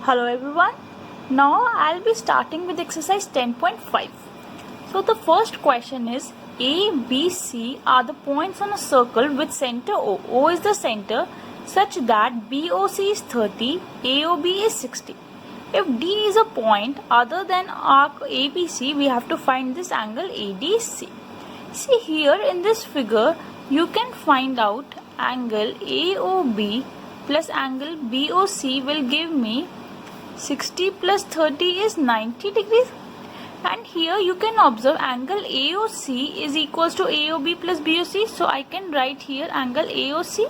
Hello everyone. Now I'll be starting with exercise 10.5. So the first question is A, B, C are the points on a circle with center O. O is the center such that BOC is 30, AOB is 60. If D is a point other than arc ABC, we have to find this angle ADC. See here in this figure, you can find out angle AOB plus angle BOC will give me 60 plus 30 is 90 degrees. And here you can observe angle AOC is equals to AOB plus BOC. So I can write here angle AOC.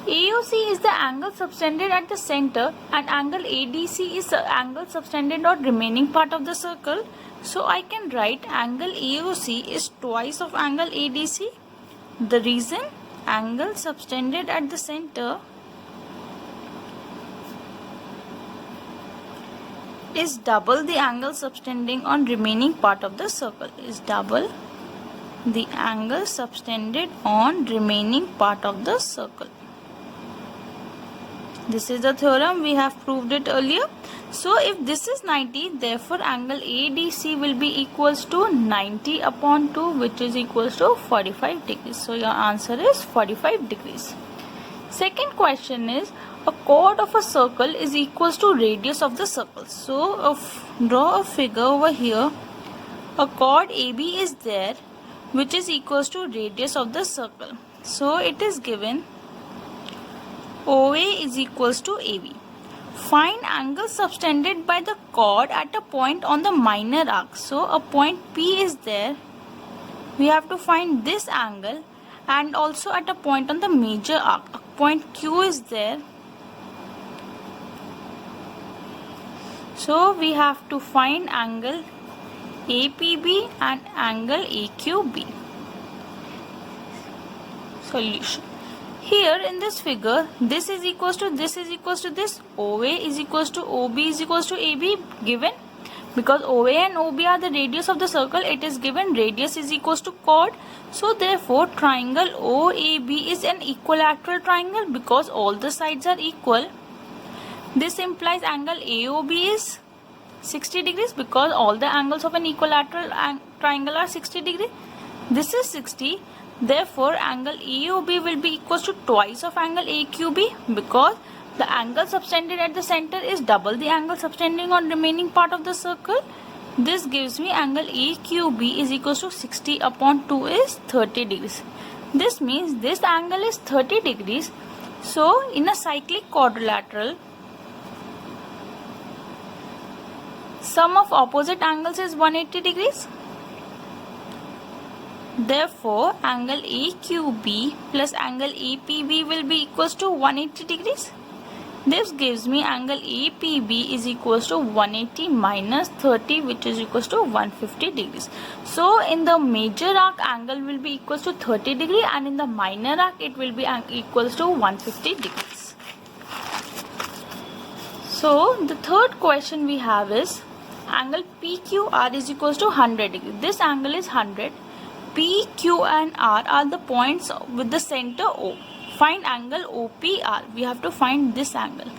AOC is the angle subtended at the center and angle ADC is the angle subtended on remaining part of the circle. So I can write angle AOC is twice of angle ADC. The reason angle subtended at the center is double the angle subtending on remaining part of the circle. Is double the angle subtended on remaining part of the circle. This is the theorem, we have proved it earlier. So if this is 90, therefore angle ADC will be equals to 90 upon 2, which is equals to 45 degrees. So your answer is 45 degrees. Second question is a chord of a circle is equals to radius of the circle. So draw a figure over here. A chord AB is there which is equals to radius of the circle. So it is given OA is equals to AB. Find angle subtended by the chord at a point on the minor arc. So a point P is there. We have to find this angle, and also at a point on the major arc. A point Q is there. So we have to find angle APB and angle AQB. Solution. Here in this figure, this is equals to this is equals to this. OA is equals to OB is equals to AB given. Because OA and OB are the radius of the circle, it is given radius is equals to chord. So therefore triangle OAB is an equilateral triangle because all the sides are equal. This implies angle AOB is 60 degrees because all the angles of an equilateral triangle are 60 degrees. This is 60. Therefore angle AOB will be equals to twice of angle AQB because the angle subtended at the center is double the angle subtending on remaining part of the circle. This gives me angle AQB is equals to 60 upon 2 is 30 degrees. This means this angle is 30 degrees. So in a cyclic quadrilateral, sum of opposite angles is 180 degrees. Therefore, angle AQB plus angle APB will be equals to 180 degrees. This gives me angle APB is equals to 180 minus 30, which is equals to 150 degrees. So in the major arc angle will be equals to 30 degree and in the minor arc it will be equals to 150 degrees. So the third question we have is angle PQR is equals to 100 degrees. This angle is 100. P, Q and R are the points with the center O. Find angle OPR. We have to find this angle.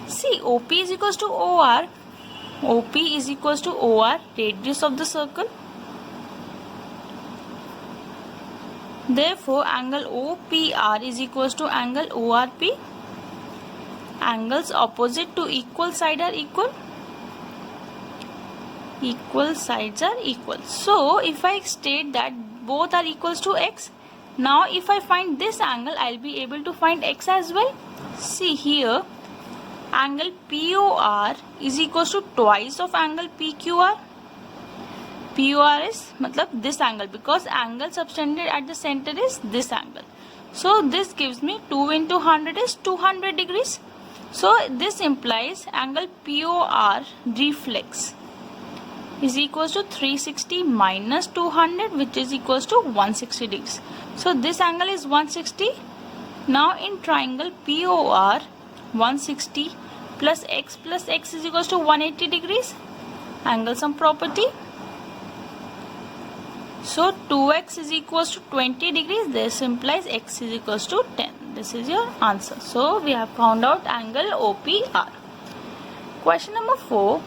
See, OP is equals to OR. OP is equals to OR, radius of the circle. Therefore, angle OPR is equals to angle ORP. Angles opposite to equal side are equal. Equal sides are equal. So if I state that both are equals to x, now if I find this angle, I'll be able to find x as well. See here, angle POR is equals to twice of angle PQR. POR is matlab this angle because angle subtended at the center is this angle. So this gives me 2 into 100 is 200 degrees. So this implies angle POR reflex is equals to 360 minus 200, which is equals to 160 degrees. So this angle is 160. Now in triangle POR, 160 plus x is equals to 180 degrees. Angle sum property. So 2x is equals to 20 degrees. This implies x is equals to 10. This is your answer. So we have found out angle OPR. Question number 4.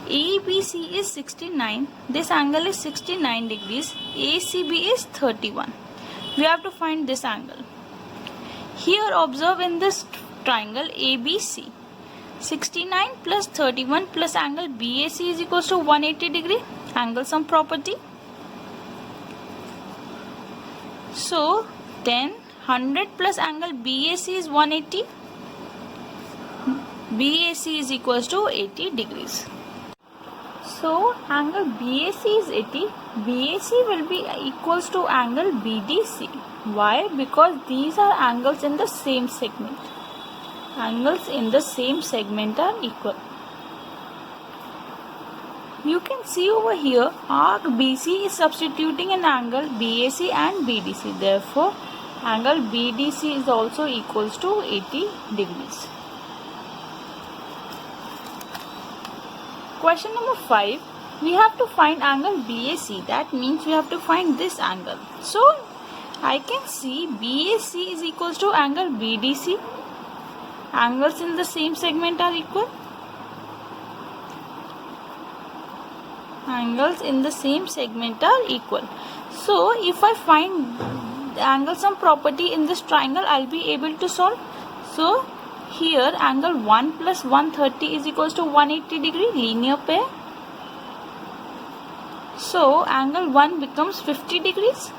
ABC is 69. This angle is 69 degrees. ACB is 31. We have to find this angle. Here observe in this triangle ABC. 69 plus 31 plus angle BAC is equals to 180 degree. Angle sum property. So then 100 plus angle BAC is 180. BAC is equals to 80 degrees. So angle BAC is 80. BAC will be equals to angle BDC. Why? Because these are angles in the same segment. Angles in the same segment are equal. You can see over here arc BC is substituting an angle BAC and BDC. Therefore, angle BDC is also equals to 80 degrees. Question number 5. We have to find angle BAC. That means we have to find this angle. So, I can see BAC is equals to angle BDC. Angles in the same segment are equal. Angles in the same segment are equal. So, if I find the angle sum property in this triangle, I'll be able to solve. So, here angle 1 plus 130 is equals to 180 degree, linear pair. So angle 1 becomes 50 degrees.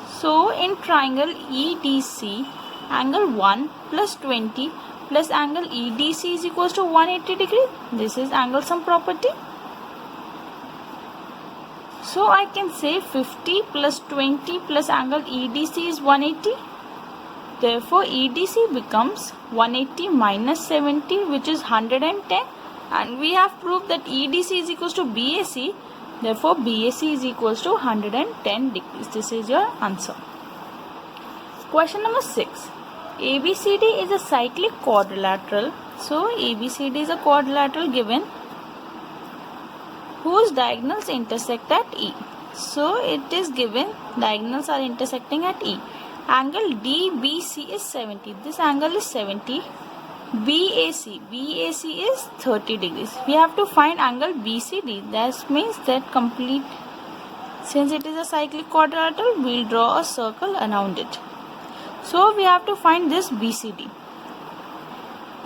So in triangle EDC, angle 1 plus 20 plus angle EDC is equals to 180 degree. This is angle sum property. So I can say 50 plus 20 plus angle EDC is 180. Therefore, EDC becomes 180 minus 70, which is 110. And we have proved that EDC is equals to BAC. Therefore, BAC is equals to 110 degrees. This is your answer. Question number 6. ABCD is a cyclic quadrilateral. So, ABCD is a quadrilateral given whose diagonals intersect at E. So, it is given diagonals are intersecting at E. Angle DBC is 70. This angle is 70. BAC is 30 degrees. We have to find angle BCD. That means that complete, since it is a cyclic quadrilateral, we will draw a circle around it. So we have to find this BCD.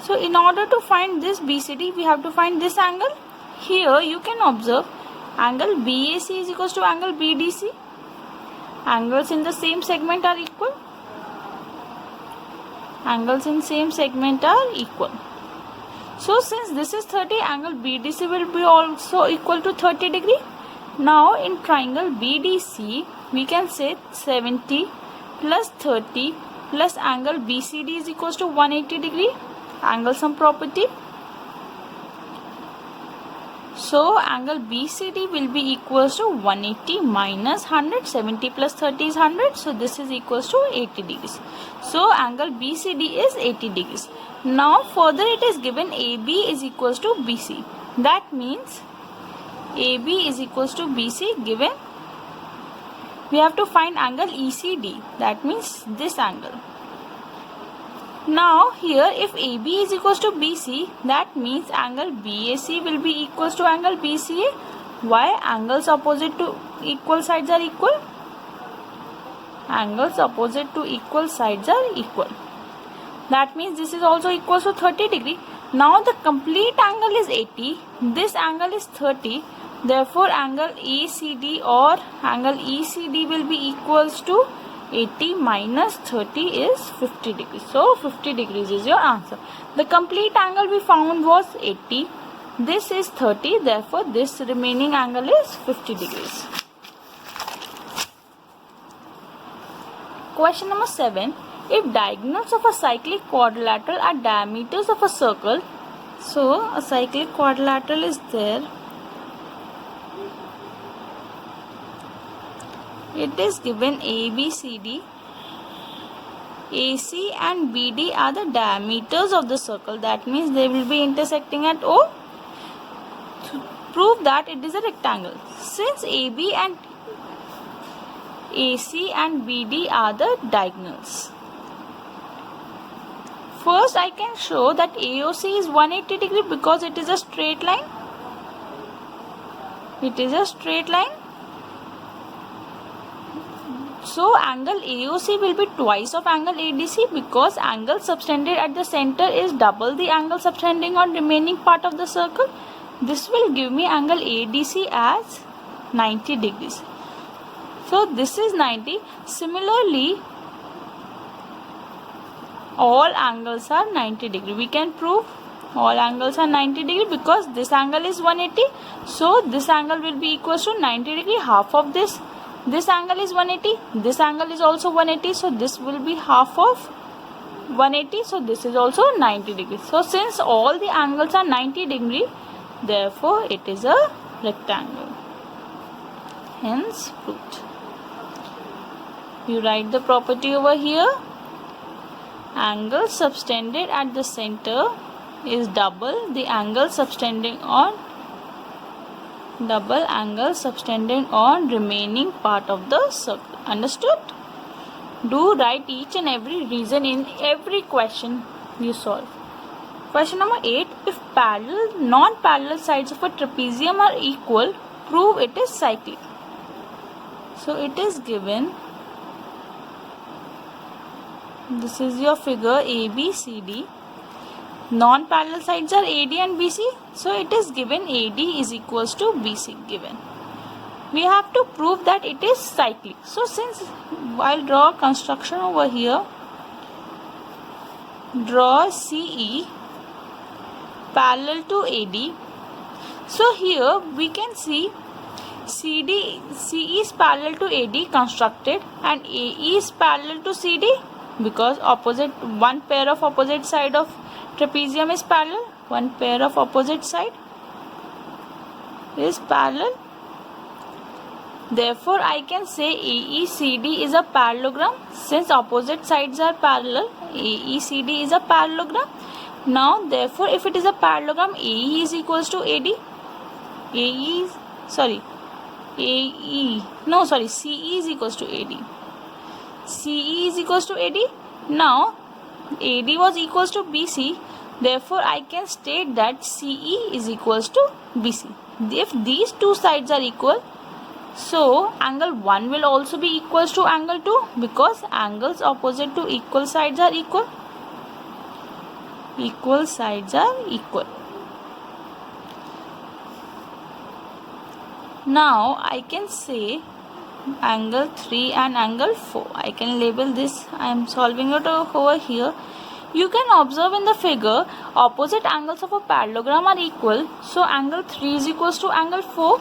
So in order to find this BCD, we have to find this angle. Here you can observe angle BAC is equals to angle BDC. Angles in the same segment are equal. Angles in same segment are equal. So since this is 30, angle BDC will be also equal to 30 degree. Now in triangle BDC, we can say 70 plus 30 plus angle BCD is equals to 180 degree. Angle sum property. So angle BCD will be equals to 180 minus 100. 70 plus 30 is 100. So this is equals to 80 degrees. So angle BCD is 80 degrees. Now further it is given AB is equals to BC. That means AB is equals to BC given. We have to find angle ECD. That means this angle. Now here if AB is equals to BC, that means angle BAC will be equals to angle BCA. Why? Angles opposite to equal sides are equal. Angles opposite to equal sides are equal. That means this is also equals to 30 degree. Now the complete angle is 80. This angle is 30. Therefore angle ACD or angle ECD will be equals to 80 minus 30 is 50 degrees. So 50 degrees is your answer. The complete angle we found was 80. This is 30. Therefore this remaining angle is 50 degrees. Question number 7. If diagonals of a cyclic quadrilateral are diameters of a circle, so a cyclic quadrilateral is there. It is given ABCD, AC and BD are the diameters of the circle. That means they will be intersecting at O. To prove that it is a rectangle. Since AB and AC and BD are the diagonals. First, I can show that AOC is 180 degree because it is a straight line. It is a straight line. So, angle AOC will be twice of angle ADC because angle subtended at the center is double the angle subtending on remaining part of the circle. This will give me angle ADC as 90 degrees. So, this is 90. Similarly, all angles are 90 degree. We can prove all angles are 90 degree because this angle is 180. So, this angle will be equal to 90 degree. Half of this angle is 180. This angle is also 180. So, this will be half of 180. So, this is also 90 degree. So, since all the angles are 90 degree, therefore, it is a rectangle. Hence, proved. You write the property over here. Angle subtended at the center is double the angle subtending on remaining part of the circle. Understood? Do write each and every reason in every question you solve. Question number 8. If non-parallel sides of a trapezium are equal, prove it is cyclic. So it is given. This is your figure ABCD. Non-parallel sides are AD and BC. So it is given AD is equals to BC given. We have to prove that it is cyclic. So since I'll draw construction over here, draw CE parallel to AD. So here we can see CE is parallel to AD constructed and AE is parallel to CD because one pair of opposite side of trapezium is parallel, one pair of opposite side is parallel. Therefore, I can say AECD is a parallelogram. Since opposite sides are parallel, AECD is a parallelogram. Now, therefore, if it is a parallelogram, AE is equals to AD. CE is equals to AD. CE is equals to AD. Now, AD was equals to BC. Therefore, I can state that CE is equals to BC. If these two sides are equal, so angle 1 will also be equals to angle 2 because angles opposite to equal sides are equal. Equal sides are equal. Now I can say angle 3 and angle 4. I can label this. I am solving it over here. You can observe in the figure opposite angles of a parallelogram are equal. So angle 3 is equals to angle 4.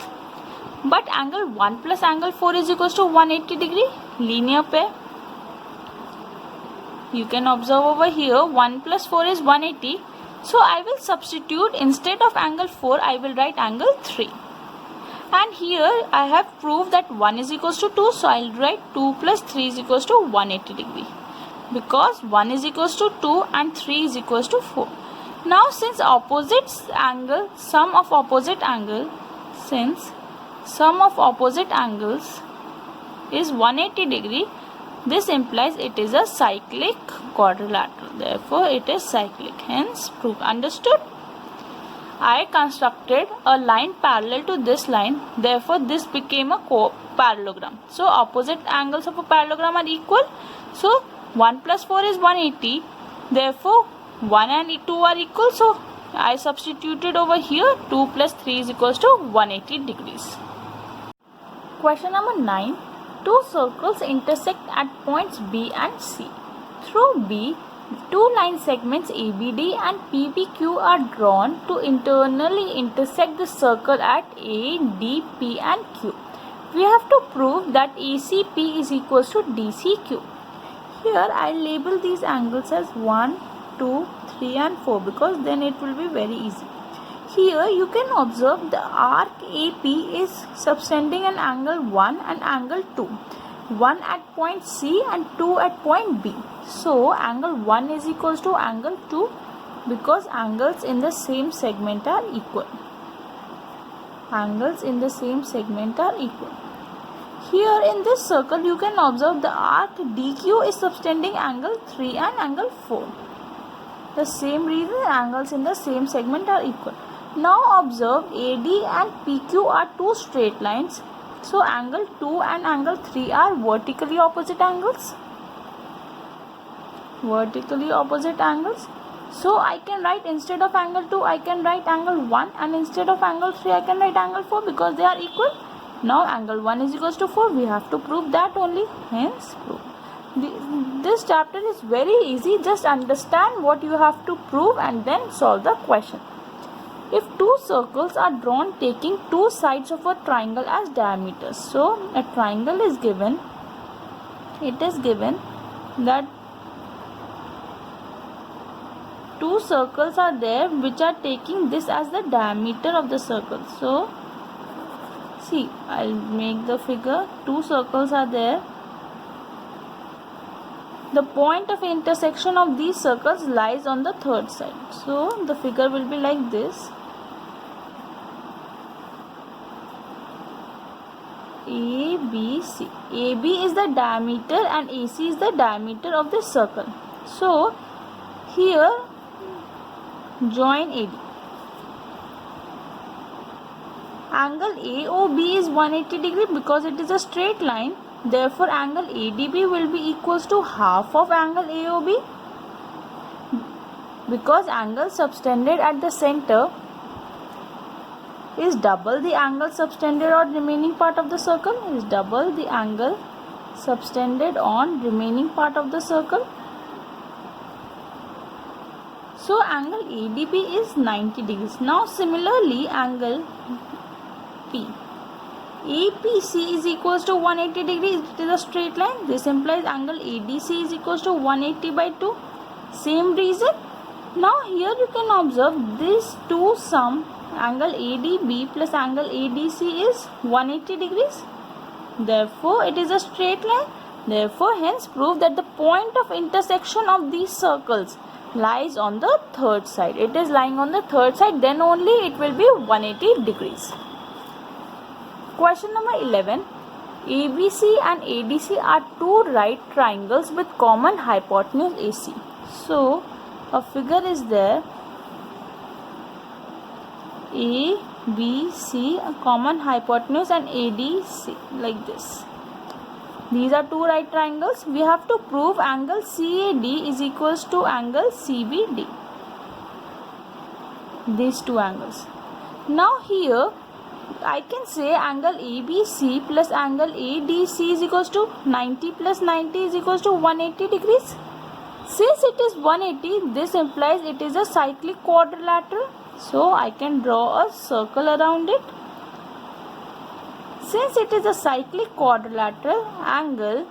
But angle 1 plus angle 4 is equals to 180 degree linear pair. You can observe over here 1 plus 4 is 180. So I will substitute instead of angle 4 I will write angle 3. And here I have proved that 1 is equals to 2. So I will write 2 plus 3 is equals to 180 degree. Because 1 is equals to 2 and 3 is equals to 4. Now since sum of opposite angles is 180 degree, this implies it is a cyclic quadrilateral. Therefore, it is cyclic. Hence, proof. Understood? I constructed a line parallel to this line. Therefore, this became a parallelogram. So, opposite angles of a parallelogram are equal. So, 1 plus 4 is 180. Therefore, 1 and 2 are equal. So, I substituted over here 2 plus 3 is equals to 180 degrees. Question number 9. Two circles intersect at points B and C. Through B, two line segments ABD and PBQ are drawn to internally intersect the circle at A, D, P and Q. We have to prove that ACP is equals to DCQ. Here I label these angles as 1, 2, 3 and 4 because then it will be very easy. Here you can observe the arc AP is subtending an angle 1 and angle 2. 1 at point C and 2 at point B. So angle 1 is equals to angle 2 because angles in the same segment are equal. Angles in the same segment are equal. Here in this circle you can observe the arc DQ is subtending angle 3 and angle 4. The same reason angles in the same segment are equal. Now observe AD and PQ are two straight lines. So angle 2 and angle 3 are vertically opposite angles. Vertically opposite angles. So I can write, instead of angle 2 I can write angle 1, and instead of angle 3 I can write angle 4 because they are equal. Now angle 1 is equals to 4. We have to prove that only. Hence prove. This chapter is very easy. Just understand what you have to prove and then solve the question. If two circles are drawn taking two sides of a triangle as diameters. So a triangle is given. It is given that two circles are there which are taking this as the diameter of the circle. So see, I'll make the figure. Two circles are there. The point of intersection of these circles lies on the third side. So the figure will be like this. ABC. AB is the diameter and AC is the diameter of this circle. So here join AB. Angle AOB is 180 degree because it is a straight line. Therefore angle ADB will be equals to half of angle AOB, because angle subtended at the center is double the angle subtended on remaining part of the circle, is double the angle subtended on remaining part of the circle. So angle ADB is 90 degrees. Now similarly angle P. APC is equals to 180 degrees. It is a straight line. This implies angle ADC is equals to 180 by 2. Same reason. Now here you can observe these two sum. Angle ADB plus angle ADC is 180 degrees. Therefore it is a straight line. Therefore hence prove that the point of intersection of these circles lies on the third side. It is lying on the third side, then only it will be 180 degrees. Question number 11. ABC and ADC are two right triangles with common hypotenuse AC. So a figure is there. ABC, a common hypotenuse, and ADC, like this. These are two right triangles. We have to prove angle CAD is equals to angle CBD. These two angles. Now here I can say angle ABC plus angle ADC is equals to 90 plus 90 is equals to 180 degrees. Since it is 180, this implies it is a cyclic quadrilateral. So I can draw a circle around it. Since it is a cyclic quadrilateral, angle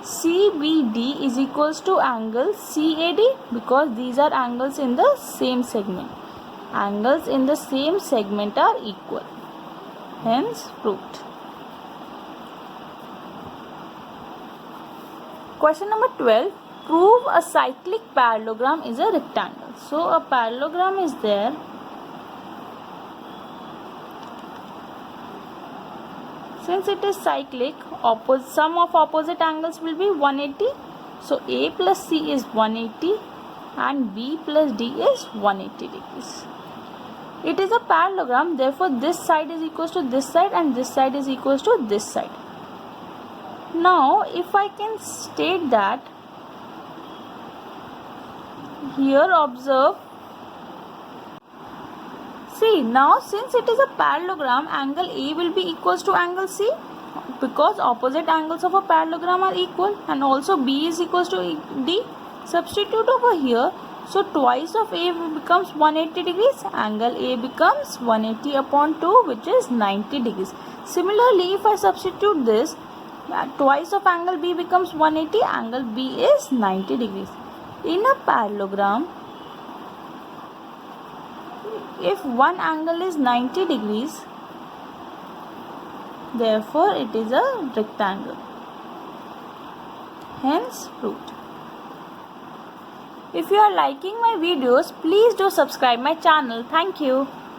CBD is equals to angle CAD, because these are angles in the same segment. Angles in the same segment are equal. Hence proved. Question number 12. Prove a cyclic parallelogram is a rectangle. So a parallelogram is there. Since it is cyclic, sum of opposite angles will be 180. So A plus C is 180 and B plus D is 180 degrees. It is a parallelogram, therefore this side is equals to this side and this side is equals to this side. Now if I can state that, here observe, see, now since it is a parallelogram, angle A will be equals to angle C, because opposite angles of a parallelogram are equal, and also B is equals to D. Substitute over here. So twice of A becomes 180 degrees. Angle A becomes 180 upon 2, which is 90 degrees. Similarly, if I substitute this, twice of angle B becomes 180. Angle B is 90 degrees. In a parallelogram, if one angle is 90 degrees, therefore it is a rectangle. Hence proved. If you are liking my videos, please do subscribe my channel. Thank you.